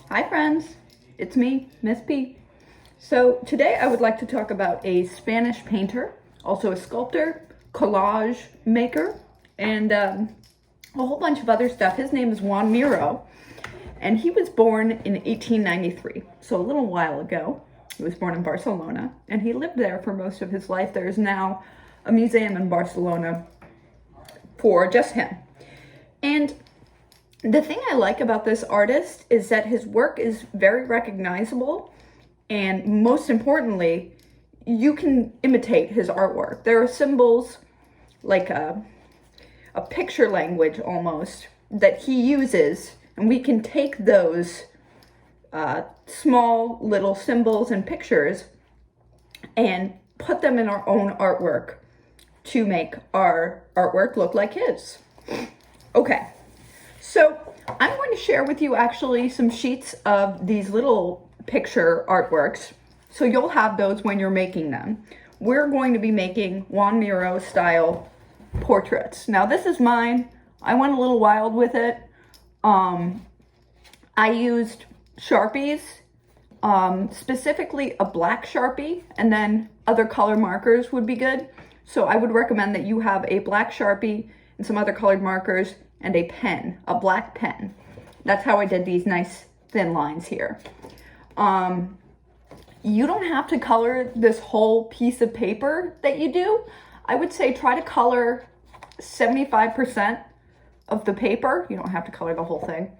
Hi friends, it's me, Miss P. So today I would like to talk about a Spanish painter, also a sculptor, collage maker, and a whole bunch of other stuff. His name is Joan Miro, and he was born in 1893, so a little while ago. He was born in Barcelona, and he lived there for most of his life. There is now a museum in Barcelona for just him. And the thing I like about this artist is that his work is very recognizable, and most importantly, you can imitate his artwork. There are symbols, like a picture language almost, that he uses, and we can take those small little symbols and pictures and put them in our own artwork to make our artwork look like his. Okay. So I'm going to share with you actually some sheets of these little picture artworks. So you'll have those when you're making them. We're going to be making Joan Miro style portraits. Now this is mine. I went a little wild with it. I used Sharpies, specifically a black Sharpie, and then other color markers would be good. So I would recommend that you have a black Sharpie and some other colored markers and a pen, a black pen. That's how I did these nice thin lines here. You don't have to color this whole piece of paper that you do. I would say try to color 75% of the paper. You don't have to color the whole thing.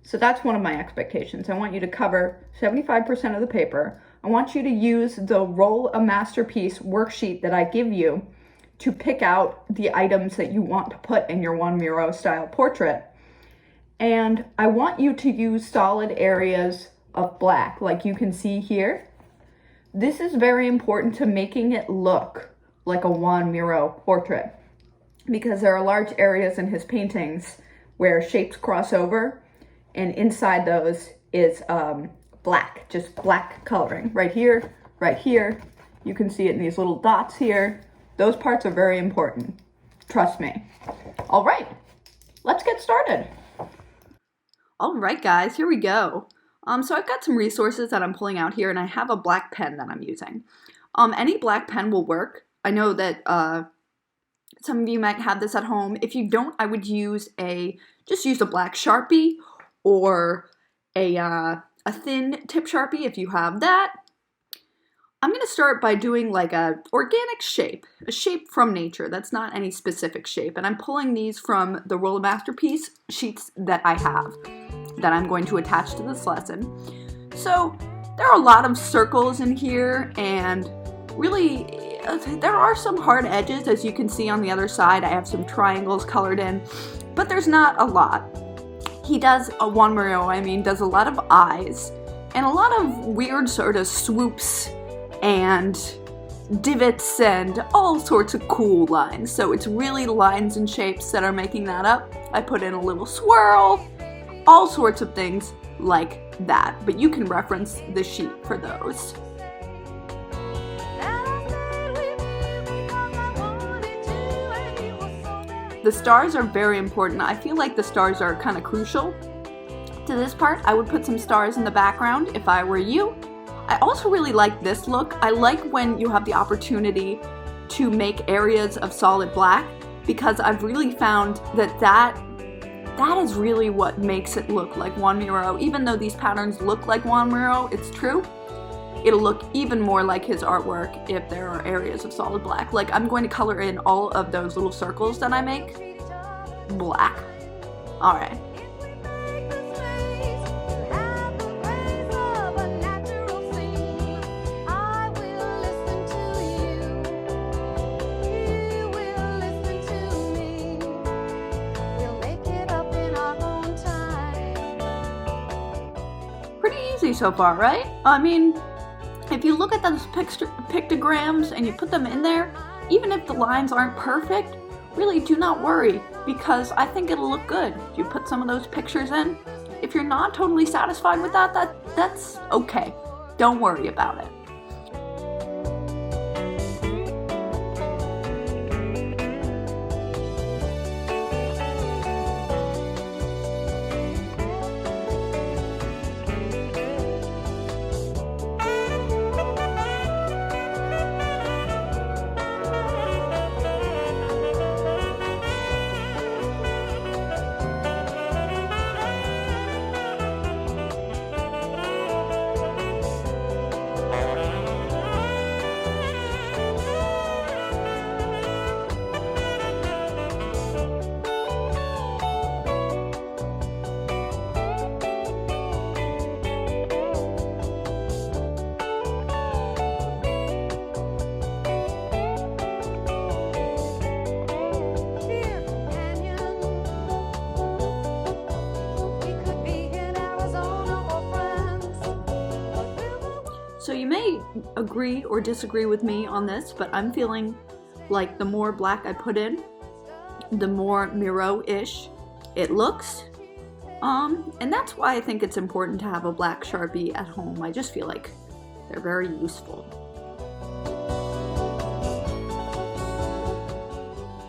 So that's one of my expectations. I want you to cover 75% of the paper. I want you to use the Roll a Masterpiece worksheet that I give you to pick out the items that you want to put in your Joan Miro style portrait. And I want you to use solid areas of black, like you can see here. This is very important to making it look like a Joan Miro portrait, because there are large areas in his paintings where shapes cross over, and inside those is black, just black coloring. Right here, right here. You can see it in these little dots here. Those parts are very important. Trust me. All right, let's get started. All right, guys, here we go. So I've got some resources that I'm pulling out here, and I have a black pen that I'm using. Any black pen will work. I know that some of you might have this at home. If you don't, I would just use a black Sharpie or a thin tip Sharpie if you have that. I'm going to start by doing like a organic shape, a shape from nature. That's not any specific shape. And I'm pulling these from the Roll a Masterpiece sheets that I have that I'm going to attach to this lesson. So there are a lot of circles in here, and really there are some hard edges, as you can see on the other side. I have some triangles colored in, but there's not a lot. He does, Joan Miro, does a lot of eyes and a lot of weird sort of swoops and divots and all sorts of cool lines. So it's really lines and shapes that are making that up. I put in a little swirl, all sorts of things like that. But you can reference the sheet for those. The stars are very important. I feel like the stars are kind of crucial to this part. I would put some stars in the background if I were you. I also really like this look. I like when you have the opportunity to make areas of solid black, because I've really found that is really what makes it look like Joan Miro. Even though these patterns look like Joan Miro, it's true. It'll look even more like his artwork if there are areas of solid black. Like I'm going to color in all of those little circles that I make black. All right. Pretty easy so far, right? If you look at those pictograms and you put them in there, even if the lines aren't perfect, really do not worry, because I think it'll look good. You put some of those pictures in. If you're not totally satisfied with that's okay. Don't worry about it. So you may agree or disagree with me on this, but I'm feeling like the more black I put in, the more Miro-ish it looks. And that's why I think it's important to have a black Sharpie at home. I just feel like they're very useful.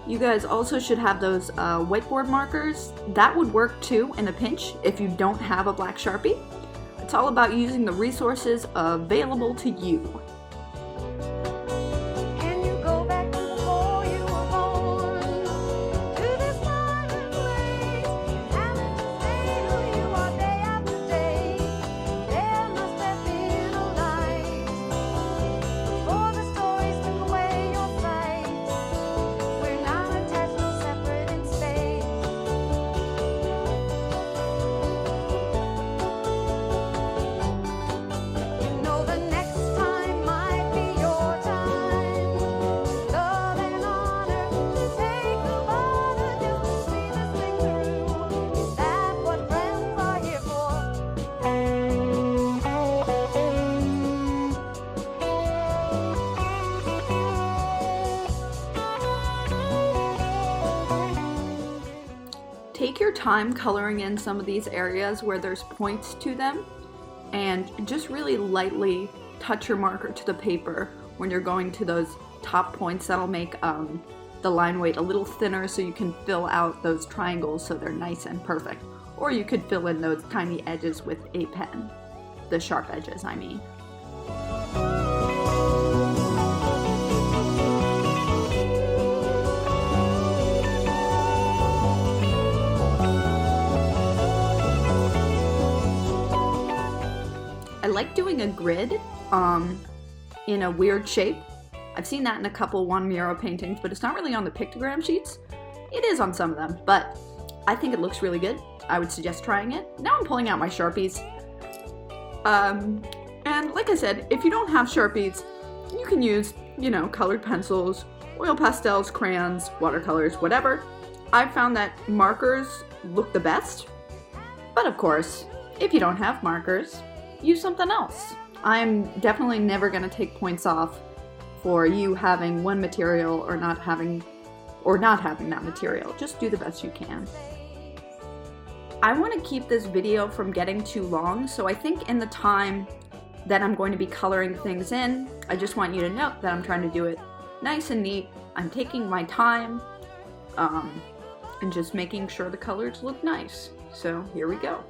You guys also should have those whiteboard markers. That would work too in a pinch if you don't have a black Sharpie. It's all about using the resources available to you. Take your time coloring in some of these areas where there's points to them, and just really lightly touch your marker to the paper when you're going to those top points. That'll make the line weight a little thinner so you can fill out those triangles so they're nice and perfect. Or you could fill in those tiny edges with a pen, the sharp edges, I mean. I like doing a grid in a weird shape. I've seen that in a couple Joan Miro paintings, but it's not really on the pictogram sheets. It is on some of them, but I think it looks really good. I would suggest trying it. Now I'm pulling out my Sharpies. And like I said, if you don't have Sharpies, you can use, colored pencils, oil pastels, crayons, watercolors, whatever. I've found that markers look the best, but of course, if you don't have markers, use something else. I'm definitely never going to take points off for you having one material or not having that material. Just do the best you can. I want to keep this video from getting too long, so I think in the time that I'm going to be coloring things in, I just want you to note that I'm trying to do it nice and neat. I'm taking my time and just making sure the colors look nice. So here we go.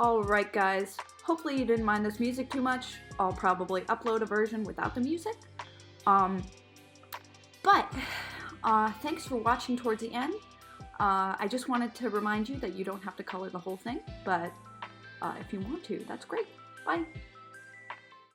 Alright guys, hopefully you didn't mind this music too much. I'll probably upload a version without the music. But thanks for watching towards the end. I just wanted to remind you that you don't have to color the whole thing, but if you want to, that's great. Bye!